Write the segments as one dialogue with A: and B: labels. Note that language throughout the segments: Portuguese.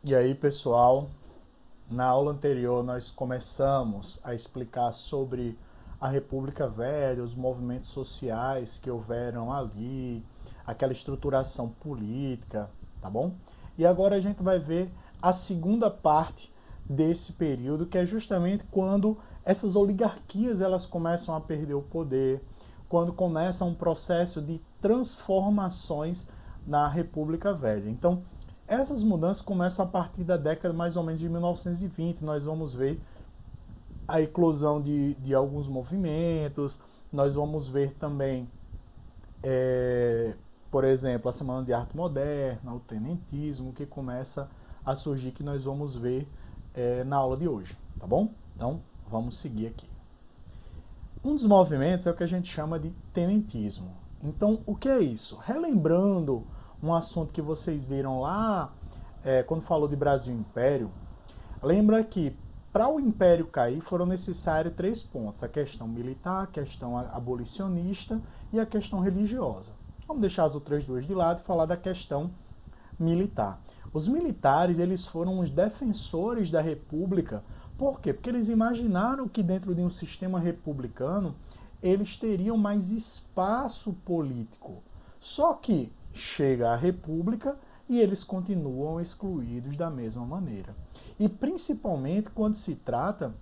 A: E aí, pessoal, na aula anterior nós começamos a explicar sobre a República Velha, os movimentos sociais que houveram ali, aquela estruturação política, tá bom? E agora a gente vai ver a segunda parte desse período, que é justamente quando essas oligarquias elas começam a perder o poder, quando começa um processo de transformações na República Velha. Então, essas mudanças começam a partir da década mais ou menos de 1920. Nós vamos ver a eclosão de alguns movimentos, nós vamos ver também, é, por exemplo, a Semana de Arte Moderna, o tenentismo, que começa a surgir, que nós vamos ver na aula de hoje, tá bom? Então, vamos seguir aqui. Um dos movimentos é o que a gente chama de tenentismo. Então, o que é isso? Relembrando um assunto que vocês viram lá, quando falou de Brasil Império, lembra que para o Império cair foram necessários 3 pontos: a questão militar, a questão abolicionista e a questão religiosa. Vamos deixar as outras duas de lado e falar da questão militar. Os militares eles foram os defensores da República. Por quê? Porque eles imaginaram que dentro de um sistema republicano eles teriam mais espaço político. Só que chega a República e eles continuam excluídos da mesma maneira. E principalmente quando se trata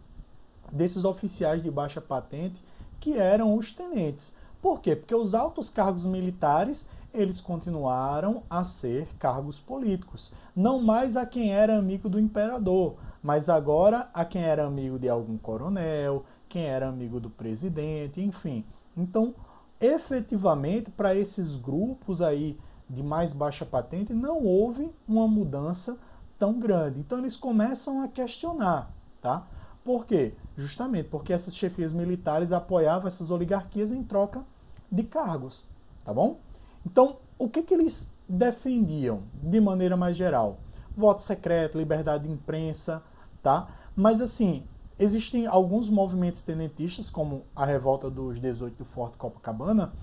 A: desses oficiais de baixa patente que eram os tenentes. Por quê? Porque os altos cargos militares eles continuaram a ser cargos políticos. Não mais a quem era amigo do imperador, mas agora a quem era amigo de algum coronel, quem era amigo do presidente, enfim. Então, efetivamente, para esses grupos aí de mais baixa patente, não houve uma mudança tão grande. Então, eles começam a questionar, tá? Por quê? Justamente porque essas chefias militares apoiavam essas oligarquias em troca de cargos, tá bom? Então, o que eles defendiam de maneira mais geral? Voto secreto, liberdade de imprensa, tá? Mas assim, existem alguns movimentos tenentistas, como a revolta dos 18 do Forte Copacabana,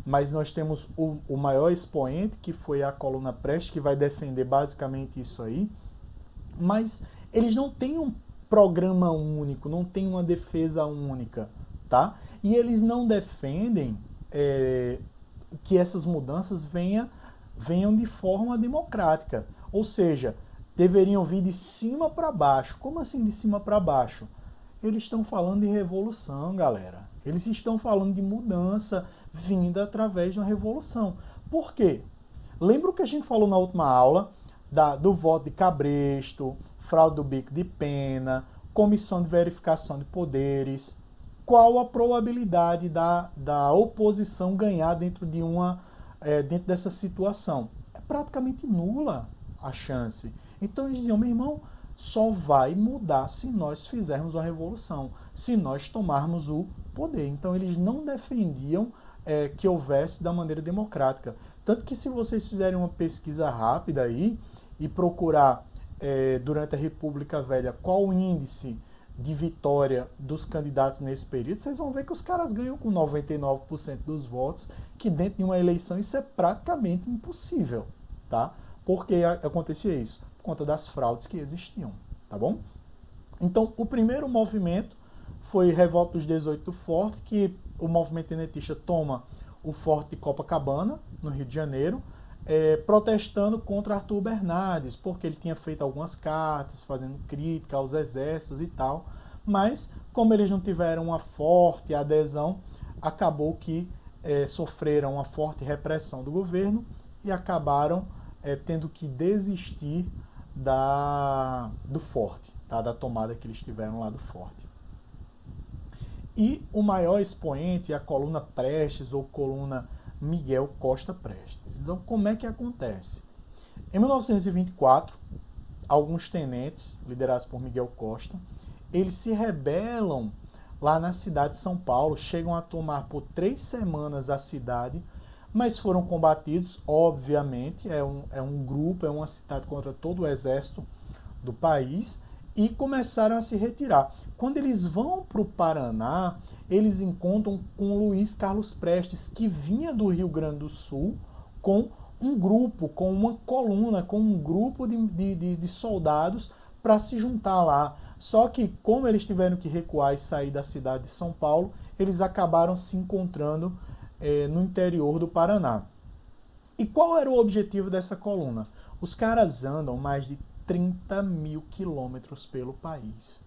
A: mas nós temos o maior expoente, que foi a Coluna Prestes, que vai defender basicamente isso aí. Mas eles não têm um programa único, não têm uma defesa única, tá? E eles não defendem que essas mudanças venham de forma democrática. Ou seja, deveriam vir de cima para baixo. Como assim de cima para baixo? Eles estão falando de revolução, galera. Eles estão falando de mudança vinda através de uma revolução. Por quê? Lembra o que a gente falou na última aula do voto de cabresto, fraude do bico de pena, comissão de verificação de poderes? Qual a probabilidade da oposição ganhar dentro dessa situação? É praticamente nula a chance. Então eles diziam, meu irmão, só vai mudar se nós fizermos uma revolução, se nós tomarmos o poder. Então eles não defendiam que houvesse da maneira democrática. Tanto que se vocês fizerem uma pesquisa rápida aí e procurar durante a República Velha qual o índice de vitória dos candidatos nesse período, vocês vão ver que os caras ganham com 99% dos votos, que dentro de uma eleição isso é praticamente impossível, tá? Por que acontecia isso? Por conta das fraudes que existiam, tá bom? Então, o primeiro movimento foi Revolta dos 18 do Forte, que o movimento tenentista toma o Forte de Copacabana, no Rio de Janeiro, protestando contra Arthur Bernardes, porque ele tinha feito algumas cartas fazendo crítica aos exércitos e tal, mas como eles não tiveram uma forte adesão, acabou que sofreram uma forte repressão do governo e acabaram tendo que desistir do forte, tá? Da tomada que eles tiveram lá do forte. E o maior expoente é a coluna Prestes ou coluna Miguel Costa Prestes. Então, como é que acontece? Em 1924, alguns tenentes, liderados por Miguel Costa, eles se rebelam lá na cidade de São Paulo, chegam a tomar por 3 semanas a cidade, mas foram combatidos, obviamente, é um grupo, é uma cidade contra todo o exército do país, e começaram a se retirar. Quando eles vão para o Paraná, eles encontram com Luiz Carlos Prestes, que vinha do Rio Grande do Sul com um grupo, com uma coluna, com um grupo de soldados para se juntar lá. Só que, como eles tiveram que recuar e sair da cidade de São Paulo, eles acabaram se encontrando no interior do Paraná. E qual era o objetivo dessa coluna? Os caras andam mais de 30 mil quilômetros pelo país.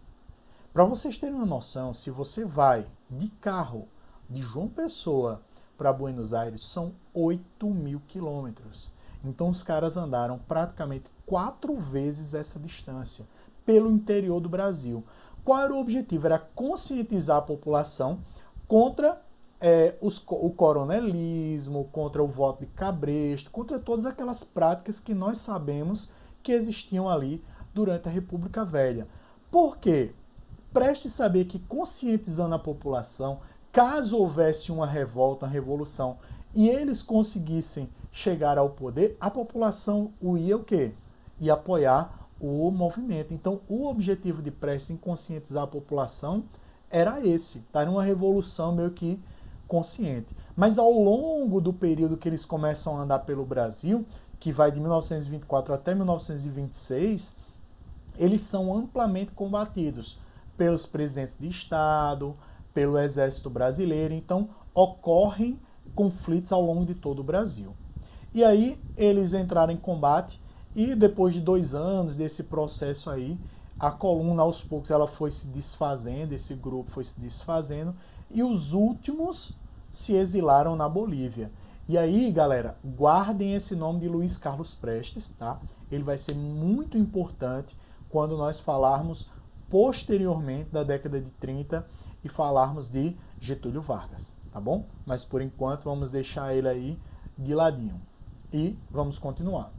A: Para vocês terem uma noção, se você vai de carro de João Pessoa para Buenos Aires, são 8 mil quilômetros. Então os caras andaram praticamente 4 vezes essa distância pelo interior do Brasil. Qual era o objetivo? Era conscientizar a população contra o coronelismo, contra o voto de cabresto, contra todas aquelas práticas que nós sabemos que existiam ali durante a República Velha. Por quê? Preste saber que, conscientizando a população, caso houvesse uma revolta, uma revolução, e eles conseguissem chegar ao poder, a população ia o quê? Ia apoiar o movimento. Então, o objetivo de Prestes em conscientizar a população era esse, tá? Era uma revolução meio que consciente. Mas ao longo do período que eles começam a andar pelo Brasil, que vai de 1924 até 1926, eles são amplamente combatidos pelos presidentes de Estado, pelo Exército Brasileiro. Então, ocorrem conflitos ao longo de todo o Brasil. E aí, eles entraram em combate e depois de 2 anos desse processo aí, a coluna, aos poucos, ela foi se desfazendo, esse grupo foi se desfazendo, e os últimos se exilaram na Bolívia. E aí, galera, guardem esse nome de Luiz Carlos Prestes, tá? Ele vai ser muito importante quando nós falarmos posteriormente da década de 30 e falarmos de Getúlio Vargas, tá bom? Mas por enquanto vamos deixar ele aí de ladinho. E vamos continuar.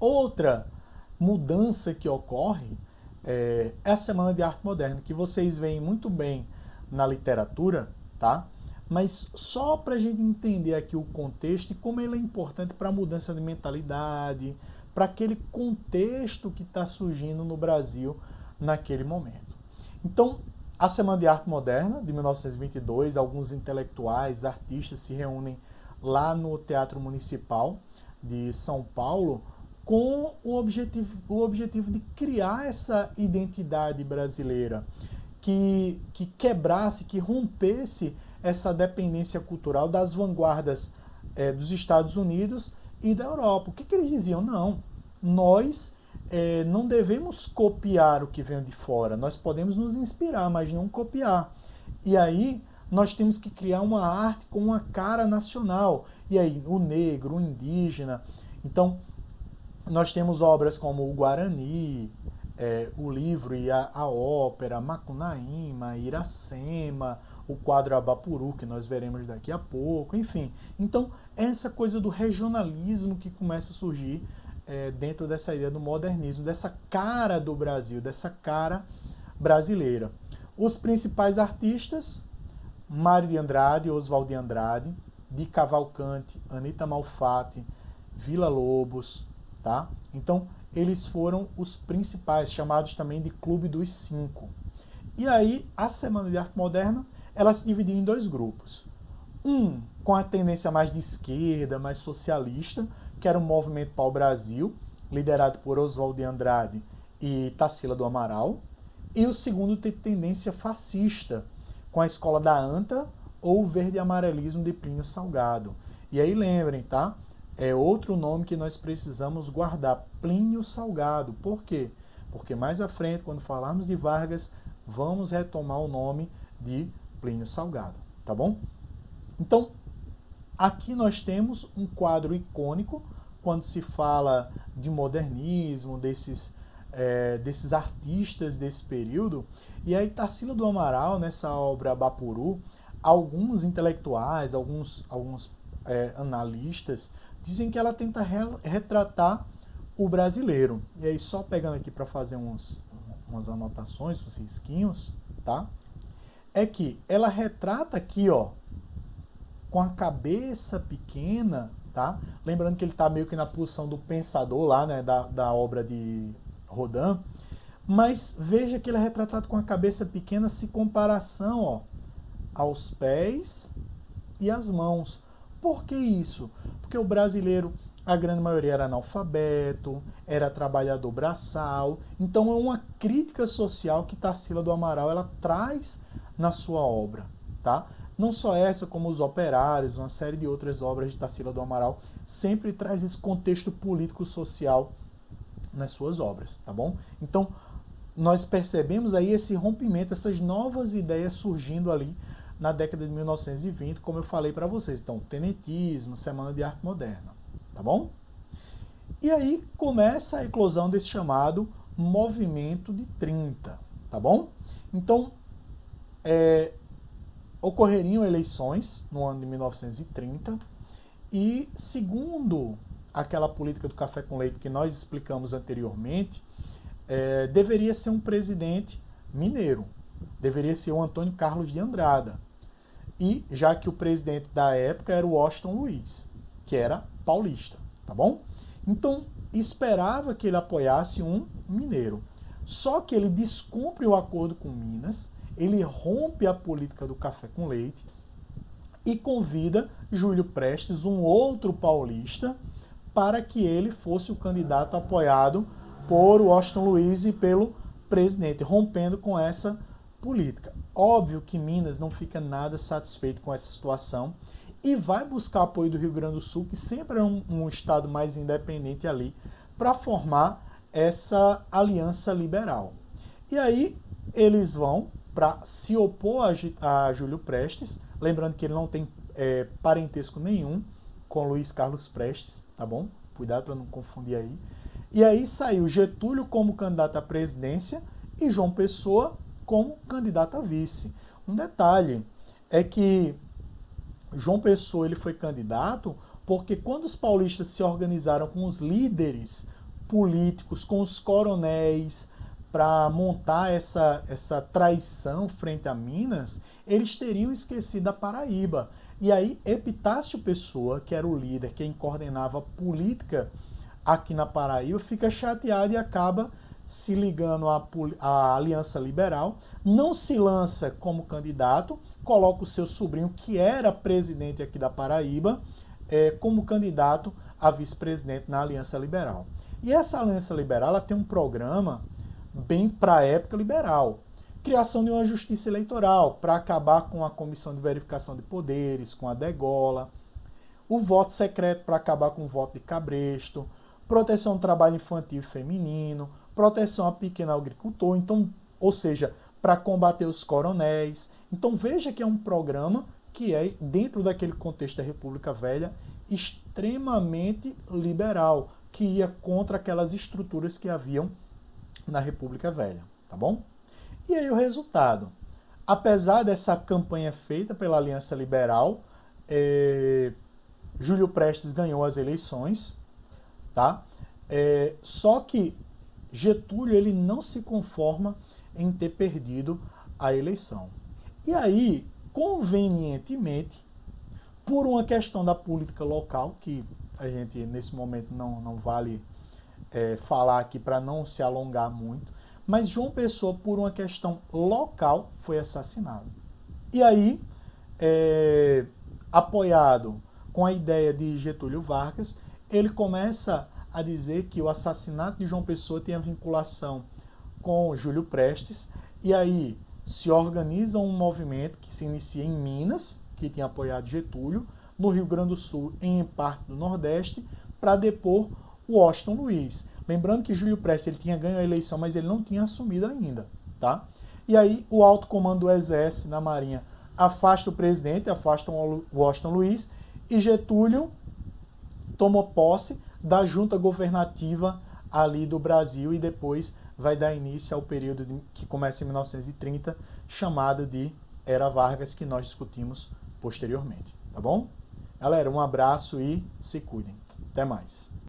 A: Outra mudança que ocorre é a Semana de Arte Moderna, que vocês veem muito bem na literatura, tá? Mas só para a gente entender aqui o contexto e como ele é importante para a mudança de mentalidade, para aquele contexto que está surgindo no Brasil naquele momento. Então, a Semana de Arte Moderna, de 1922, alguns intelectuais, artistas se reúnem lá no Teatro Municipal de São Paulo com o objetivo de criar essa identidade brasileira, que quebrasse, que rompesse essa dependência cultural das vanguardas dos Estados Unidos e da Europa. O que eles diziam? Não, nós não devemos copiar o que vem de fora, nós podemos nos inspirar, mas não copiar. E aí nós temos que criar uma arte com uma cara nacional. E aí o negro, o indígena. Então nós temos obras como o Guarani, o livro e a ópera, Macunaíma, Iracema, o quadro Abapuru, que nós veremos daqui a pouco, enfim. Então, essa coisa do regionalismo que começa a surgir dentro dessa ideia do modernismo, dessa cara do Brasil, dessa cara brasileira. Os principais artistas, Mário de Andrade, Oswald de Andrade, de Cavalcante, Anita Malfatti, Villa-Lobos, tá? Então, eles foram os principais, chamados também de Clube dos Cinco. E aí, a Semana de Arte Moderna, ela se dividiu em 2 grupos. Um com a tendência mais de esquerda, mais socialista, que era o Movimento Pau Brasil, liderado por Oswald de Andrade e Tarsila do Amaral. E o segundo tem tendência fascista, com a Escola da Anta ou o Verde Amarelismo de Plínio Salgado. E aí lembrem, tá? É outro nome que nós precisamos guardar, Plínio Salgado. Por quê? Porque mais à frente, quando falarmos de Vargas, vamos retomar o nome de Plínio Salgado, tá bom? Então, aqui nós temos um quadro icônico quando se fala de modernismo, desses artistas desse período. E aí Tarsila do Amaral, nessa obra Bapuru, alguns intelectuais, alguns analistas, dizem que ela tenta retratar o brasileiro. E aí, só pegando aqui para fazer umas anotações, uns risquinhos, tá? É que ela retrata aqui, ó, com a cabeça pequena, tá? Lembrando que ele está meio que na posição do pensador lá, né, da obra de Rodin. Mas veja que ele é retratado com a cabeça pequena se comparação, ó, aos pés e às mãos. Por que isso? Porque o brasileiro, a grande maioria era analfabeto, era trabalhador braçal. Então é uma crítica social que Tarsila do Amaral ela traz na sua obra, tá? Não só essa, como Os Operários, uma série de outras obras de Tarsila do Amaral, sempre traz esse contexto político-social nas suas obras, tá bom? Então, nós percebemos aí esse rompimento, essas novas ideias surgindo ali na década de 1920, como eu falei para vocês. Então, Tenentismo, Semana de Arte Moderna, tá bom? E aí começa a eclosão desse chamado Movimento de 30, tá bom? Então, ocorreriam eleições no ano de 1930 e, segundo aquela política do café com leite que nós explicamos anteriormente, deveria ser um presidente mineiro, deveria ser o Antônio Carlos de Andrada, e já que o presidente da época era o Washington Luiz, que era paulista, tá bom? Então, esperava que ele apoiasse um mineiro. Só que ele descumpre o acordo com Minas, ele rompe a política do café com leite e convida Júlio Prestes, um outro paulista, para que ele fosse o candidato apoiado por Washington Luiz e pelo presidente, rompendo com essa política. Óbvio que Minas não fica nada satisfeito com essa situação e vai buscar apoio do Rio Grande do Sul, que sempre é um estado mais independente ali, para formar essa aliança liberal. E aí eles vão para se opor a Júlio Prestes, lembrando que ele não tem parentesco nenhum com Luiz Carlos Prestes, tá bom? Cuidado para não confundir aí. E aí saiu Getúlio como candidato à presidência e João Pessoa como candidato a vice. Um detalhe é que João Pessoa ele foi candidato porque quando os paulistas se organizaram com os líderes políticos, com os coronéis, para montar essa traição frente a Minas, eles teriam esquecido a Paraíba. E aí Epitácio Pessoa, que era o líder, quem coordenava a política aqui na Paraíba, fica chateado e acaba se ligando à Aliança Liberal, não se lança como candidato, coloca o seu sobrinho, que era presidente aqui da Paraíba, como candidato a vice-presidente na Aliança Liberal. E essa Aliança Liberal ela tem um programa bem para a época liberal. Criação de uma justiça eleitoral para acabar com a Comissão de Verificação de Poderes, com a degola, o voto secreto para acabar com o voto de cabresto, proteção do trabalho infantil e feminino, proteção ao pequeno agricultor, então, ou seja, para combater os coronéis. Então veja que é um programa que é, dentro daquele contexto da República Velha, extremamente liberal, que ia contra aquelas estruturas que haviam na República Velha, tá bom? E aí o resultado? Apesar dessa campanha feita pela Aliança Liberal, Júlio Prestes ganhou as eleições, tá? Só que Getúlio ele não se conforma em ter perdido a eleição. E aí, convenientemente, por uma questão da política local, que a gente nesse momento não vale falar aqui para não se alongar muito, mas João Pessoa, por uma questão local, foi assassinado. E aí, apoiado com a ideia de Getúlio Vargas, ele começa a dizer que o assassinato de João Pessoa tem a vinculação com Júlio Prestes, e aí se organiza um movimento que se inicia em Minas, que tinha apoiado Getúlio, no Rio Grande do Sul e em parte do Nordeste, para depor o Washington Luiz. Lembrando que Júlio Prestes ele tinha ganho a eleição, mas ele não tinha assumido ainda, tá? E aí o alto comando do Exército e da Marinha afasta o presidente, afasta o Washington Luiz, e Getúlio tomou posse da junta governativa ali do Brasil e depois vai dar início ao período que começa em 1930, chamado de Era Vargas, que nós discutimos posteriormente, tá bom? Galera, um abraço e se cuidem. Até mais.